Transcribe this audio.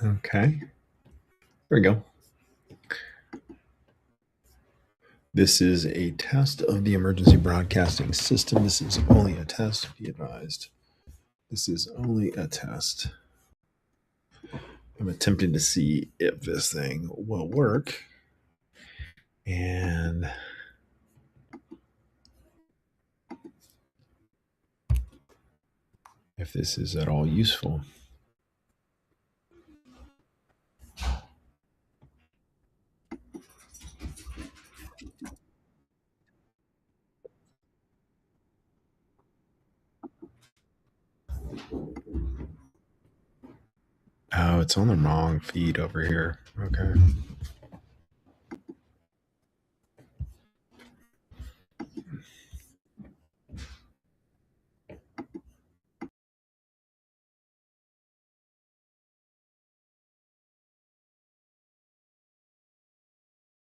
Okay. There we go. This is a test of the emergency broadcasting system. This is only a test, be advised. This is only a test. I'm attempting to see if this thing will work. And if this is at all useful. Oh, it's on the wrong feed over here. Okay.